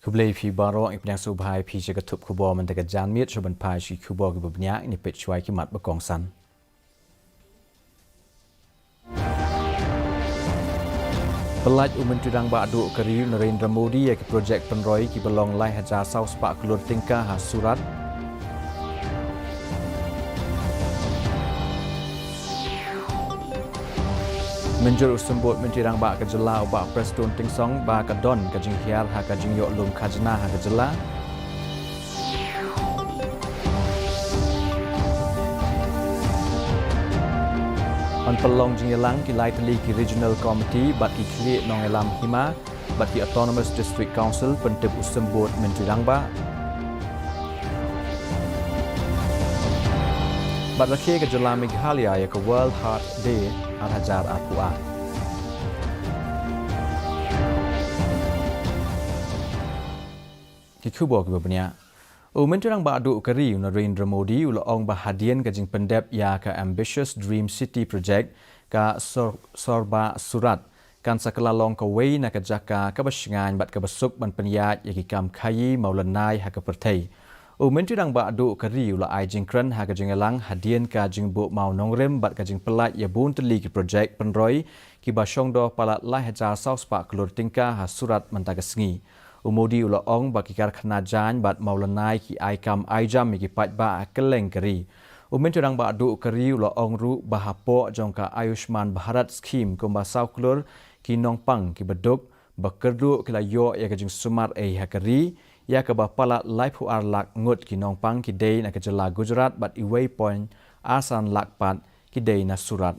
Kublai pi barong ipnyang subhai pi jagatup kubor mendaga janmit soban pai si kubor gubernyak ini pecuai kimat berkongsan. Pelaj Menteri Ba'du Keriu Narendra Modi ya ke projek penroi ki belong lai hajar sau sepak kelur tingkah ha surat. Menjur usembut Menteri Ba'du Kejela ubak Preston Tingsong ba kadon kajing hiar ha kajing yok lum khajna ha kejela. On pelong jingelang ki lai teli ki regional committee bat ki kli nong elam hima bat ki autonomous district council pentip usembut Menteri Rangba bat rakhe ke jela Meghalaya ya ke World Heart Day hajar apua ki kubo ki babnya Menteri Ba'du Keriu Narendra Modi ulaong bahadian kajing pendep ya ka Ambitious Dream City Project ka sorba surat kan sakalalong ka way na kajaka kabasyangan bat kabasuk ban penyat yaki kam khayi maulanai ha ka pertai. Menteri Ba'du Keriu la ai jingkran ha ka jingelang hadian ka jingbu mau nongrem bat ka jing pelat ya bun teli ki project penroi ki basyong do palat lai hajar sau spa kelur tingkah ha surat mentagasngi. Modi ulaong bagi karkhana jan bat maulanai ki aikam aijam ki patba keleng keri. Menteri Ba'du Keriu ulaong ru bahapo jongka Ayushman Bharat scheme kumba sauklur ki nongpang ki beduk bakerdu kilayo ya kajing sumar hakari ya ka bapala laipu arlak ngut ki nongpang ki day na kejela Gujarat bat iway point asan lakpat ki day na surat.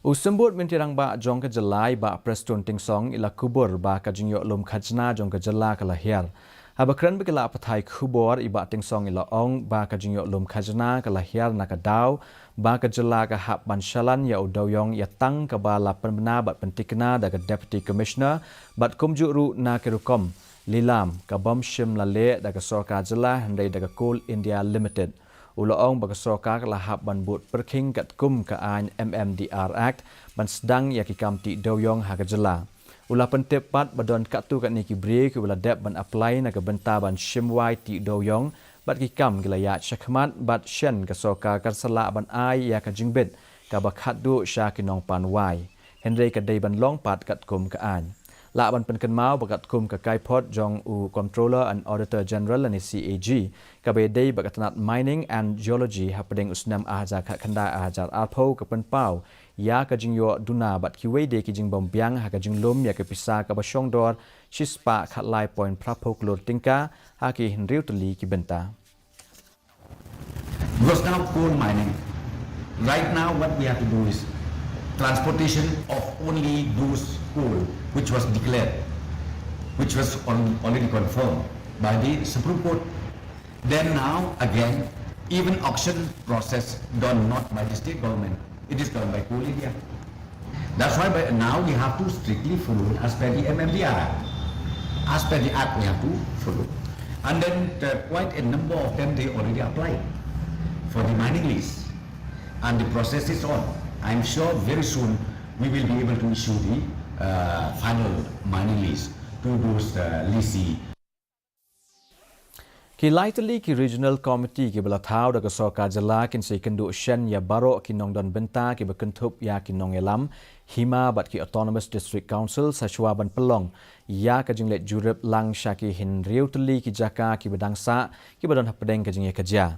Usembut Menteri Ba'du jong ke jelai ba Preston Tingsong ila kubur ba kajing yok lum khajna jong ke jela kalahir. Habakran bekala pathai kubur iba Tingsong ila ong ba kajing yok lum khajna kalahir na kadau ba ke jela ka hap banshalan ya udawyong ya tang ka ba lapan bena bat pentikna daga Deputy Commissioner bat kumjuru na kerukom lilam ka bomshim lale daga sorka jela handai daga Coal India Limited. Ulaong bagasoka lahap ban but perking kat kum ka an MMDR Act ban sedang yakikam ti doyong hakajela. Ula pentep pat badon katu kat niki break ula dep ban apply na ka benta ban shimwai ti doyong bat kikam gilaya syakmat bat shen kasoka karsala ban ai ya ka jingbet ka bakhat du syakinong pan wai. Henry ka day ban long pat kat kum ka an. La ban penken mau bagat kum ka kai pot jong u Controller and Auditor General ni CAG ka bedai bagatnat mining and geology hapdeng usnam ahajar khat khanda ahajar alpho ka penpau ya ka jingyo duna bat kiwei de ki jing bombyang ha ka jinglum ya ka pisa ka basyong dor chispa khat lai point praphok lor tingka ha ki hinriu tli ki benta. Because now coal mining, right now what we have to do is transportation of only those coal which was declared, which was already confirmed by the Supreme Court. Then now again, even auction process done not by the state government, it is done by Coal India. That's why now we have to strictly follow as per the MMDR Act. As per the Act we have to follow. And then quite a number of them they already applied for the mining lease. And the process is on. I'm sure very soon we will be able to issue the final mining lease to those leasee. Ki laitali ki regional committee ki belathau daga sorka jela kin sei kendu shen ya baro ki nongdon benta ki bekentup ya ki nongelam hima bat ki autonomous district council sachwa ban pelong ya ka jinglet jurep lang syaki hin riu teli ki jaka ki bedangsa ki badon hapdeng ka jingye kerja.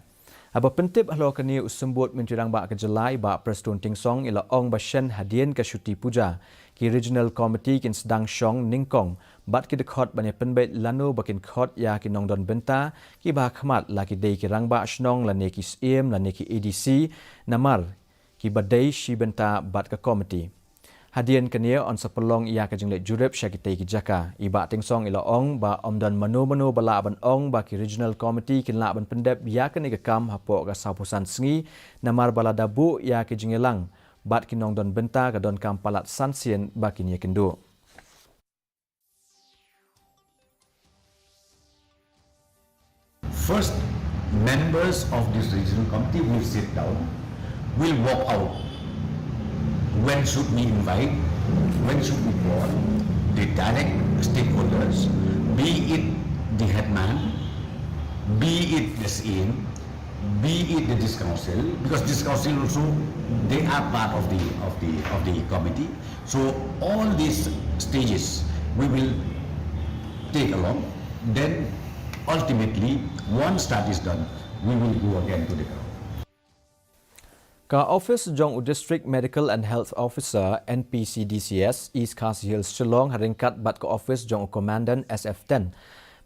Aba pentip halo kani usembut Menteri Ba'du Kejelai ba Preston Tingsong ila ong basyen hadian ka syuti puja ki regional committee kin sedang syong ningkong bat ki dekhot bane penbet lanu bakin khot ya ki nongdon benta ki ba khmat la ki dei ki rangba shnong la ne ki sm la ne ki ADC namar ki badai shi benta bat ka committee. Hadian kania on sepelong ia ka jinglet jurep syakitei ki jaka iba Tingsong ila ong ba omdan manu bala ban ong ba ki regional committee kin la ban pendep ya ka ni ka kam hapo ka sapusan sngi namar bala dabu ya ki jingelang bat ki nongdon benta ka don kam palat sansien ba ki ni kendo. First, members of this regional committee will sit down, will walk out. When should we invite? When should we call? the direct stakeholders, be it the headman, be it the SAM, be it the district council, because district council also they are part of the committee. So all these stages we will take along. Then ultimately, once that is done, we will go again to the ground. Ka Office Jong District Medical and Health Officer NPCDCS East KHASI Hills Shillong haringkat bat ka Office Jong Commandant SF10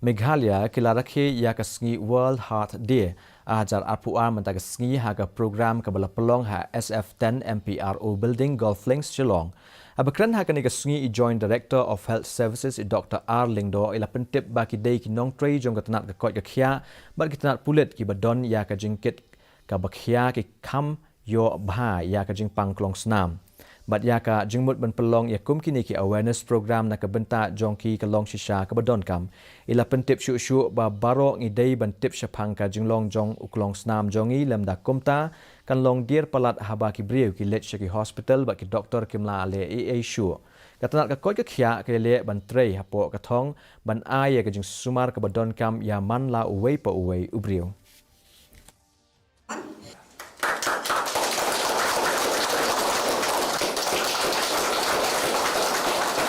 Meghalaya kilarakhe ya kasngi World Heart Day ajar RPR mentakasngi haga program kabala pelong ha SF10 MPRO Building Golf Links Shillong. Abakran hakan kasngi Joint Director of Health Services Dr. R Lingdo ila pentip baki day ki nong trei jong katanat ka kot ka khia bat kitanat pulit ki badon ya ka jingkit ka bakhia ki kham yo bha ya ka jing pang klong snam bat ya ka jingmut ban pelong ya kum kini ki awareness program na ka benta jongki ka long shisha ka badon kam ila pentip shu shu ba baro ngi dei ban tip shapang ka jinglong jong uklong snam jongi lemda kumta kan long dir palat haba ki brieu ki let shaki hospital ba ki doctor kimla ale ea shu katanat ka koi ka khia ka le ban trei hapo ka thong ban ai ya ka jing sumar ka badon kam ya man la uwei pa uwei ubriu.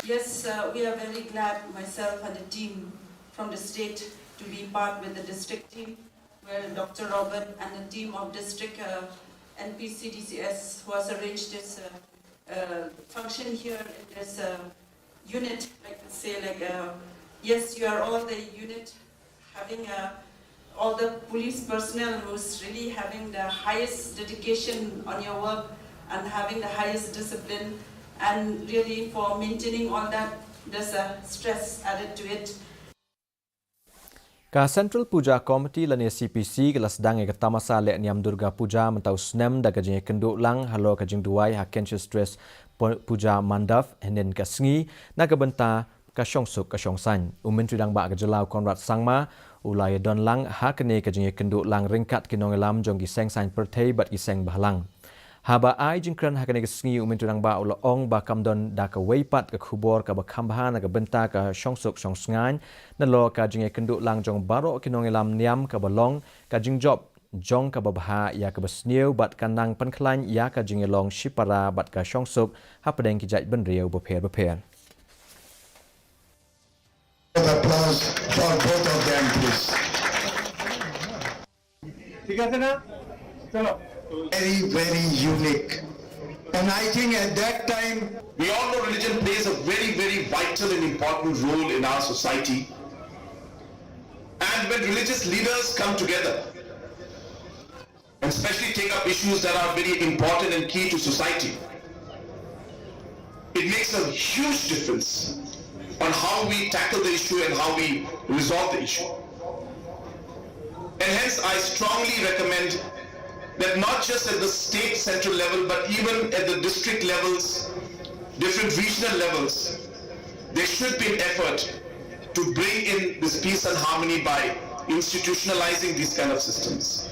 Yes, we are very glad, myself and the team from the state, to be part with the district team, where Dr. Robert and the team of district NPCDCS who has arranged this function here in this unit, yes, you are all the unit having all the police personnel who's really having the highest dedication on your work and having the highest discipline. And really for maintaining all that, there's a stress added to it. Ka Central Puja Committee lani CPC kelas dang ke tamasa le niam Durga Puja mentau snem da kajing kenduk lang halo kajing duai ha conscious stress puja mandaf henen ka sngi na ka benta ka syongsuk ka syongsan umentri dang ba ka jelau Konrad Sangma ulai don lang ha kene kajing kenduk lang ringkat kinong lam jong gi seng san perthei bat gi seng bahlang. Haba ai jingkran hakane sngi umenturang ba ulo ong ba kamdon da ka weipat ka khubor ka ba khambha na ka benta ka syongsuk syongsngan na lo ka jinge kenduk lang jong baro kinong lam niam ka balong ka jingjob jong ka babha ya ka basnieu bat kanang panklan ya ka jinge long shipara bat ka syongsuk hapadeng ki jaj ben riau bapher. Applause for both of them, please. ठीक है ना चलो Very, very unique. And I think at that time, we all know religion plays a very, very vital and important role in our society. And when religious leaders come together, and especially take up issues that are very important and key to society, it makes a huge difference on how we tackle the issue and how we resolve the issue. And hence I strongly recommend that not just at the state central level, but even at the district levels, different regional levels, there should be an effort to bring in this peace and harmony by institutionalizing these kind of systems.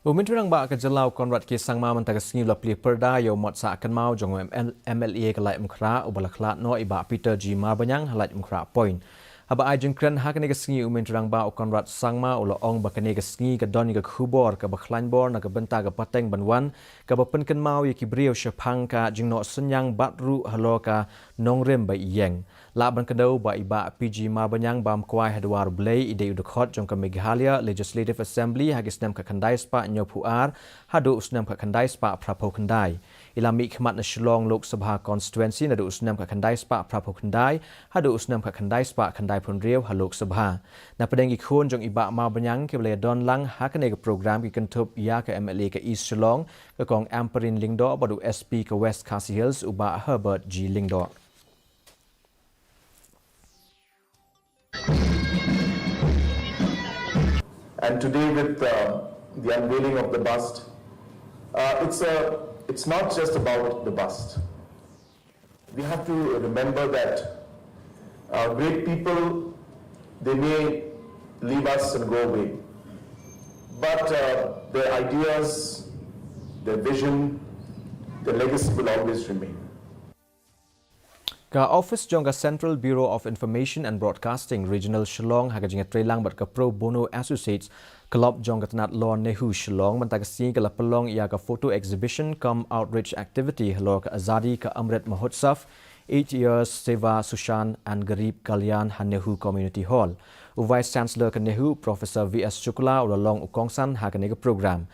Umenturang ba ka jelau Konrad ki sangma mentaka sngi la pli perda yo mot sa kan mau jong MLA ka lai mkhra ubalakla no iba Peter G Marbanyang halai mkhra point. Haba ai jingkran hakane ka sngi umenturang ba Konrad sangma ulo ong bakane ka sngi ka doni ka khubor ka bakhlan bor na ka benta ka pateng banwan ka bapen kan mau ye ki brio shapang ka jingno senyang batru halo ka nongrem ba yeng la ban kadau ba iba PG Marbanyang bam kwai hadwar blei ide udkhot jong ka Meghalaya Legislative Assembly hagis nam ka khandai spa nyopuar hadu usnam ka khandai spa prapo khandai ilami khmat na Shillong Lok Sabha constituency na du usnam ka khandai spa prapo khandai hadu usnam ka khandai spa khandai phun riau halok sabha na padeng ikhon jong iba Marbanyang ke le don lang hakane ka program ki kentup ya ka MLA ka East Shillong ka kong Amperin Lingdo badu SP ka West KHASI Hills uba Herbert G Lingdo. And today with the unveiling of the bust, it's not just about the bust. We have to remember that great people, they may leave us and go away, but their ideas, their vision, their legacy will always remain. Ka office jongka Central Bureau of Information and Broadcasting Regional Shillong hagajinga trelang bat ka pro bono associates club jongka tanat law nehu Shillong mantagasi ka lapelong ia ka photo exhibition come outreach activity lor ka Azadi ka Amrit Mahotsav 8 years Seva Sushan and Garib Kalyan Hanehu Community Hall. Vice Chancellor ka Nehu Professor V.S. Shukla ulalong ukongsan hakanega program.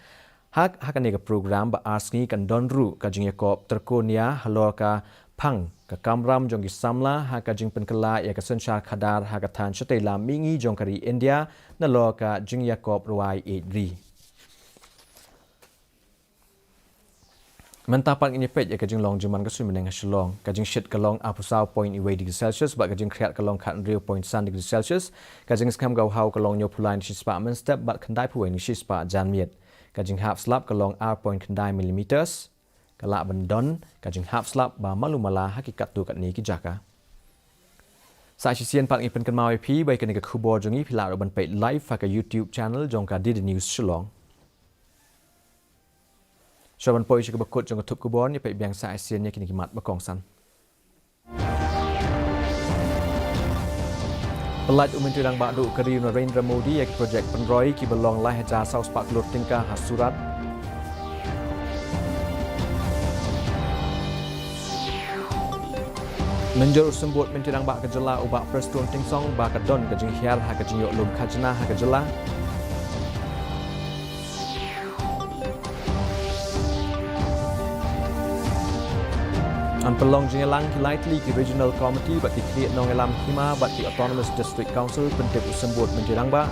Hakanega program ba asngi kan donru ka jingya kop terkonia halor ka Pang ka kamram jong samla ha ka jing penkela ya ka senchar khadar ha ka than chatela mingi jong kari India na lo ka jing yakop ruai edri mentapan ini pet ya ka jing long juman ka sui meneng Shillong ka jing shit ka long apusau point iwe degree Celsius ba ka jing kriat ka long khat real point san degree Celsius ka jing skam gau hau ka long nyo pulain shi spa men step ba khandai puwe ni shi spa jan miet ka jing half slap ka long r point khandai millimeters kalak bendon kajing hap slap ba malumala hakikat tu kat ni ki jaka sa sisian pak ipen kan mau ip bai kan ka khubor jongi phila ro ban pe live fa ka YouTube channel jong ka did news Shillong shoban poi chi ka bakut jong ka thup khubor ni pe biang sa sisian ni kini ki mat ba kong san Pelaj Menteri Rang Badu Kari Narendra Modi yak projek penroi ki belong lai hajar saus pak lur tingkah hasurat Menjur sembut Menteri Rang Bak Kejela ubak Preston Tingsong ba ka don ka jing hiar ha ka jing yok lum khajna ha ka jela An pelong jing lang ki lightly ki regional committee ba ki create nong elam hima ba ki autonomous district council pentep sembut Menteri Rang Bak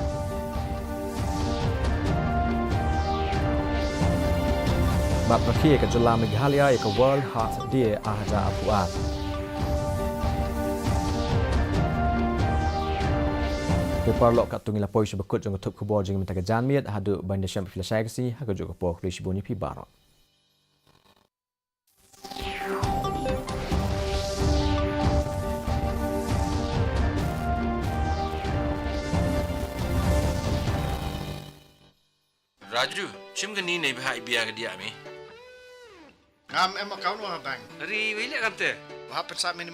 ba prakhi ka jela Meghalaya ka World Heart Day ahaja apuat Keparlok kat tungila poi sebekut jong tup kubor jing mentaka janmiat hadu banda syam pila syagsi ha juga po krish boni pi barat Raju, cim ke ni naik bahai biar ke dia mi? Ngam em account wa bang. Hari wilayah kata. Wah pesat minimum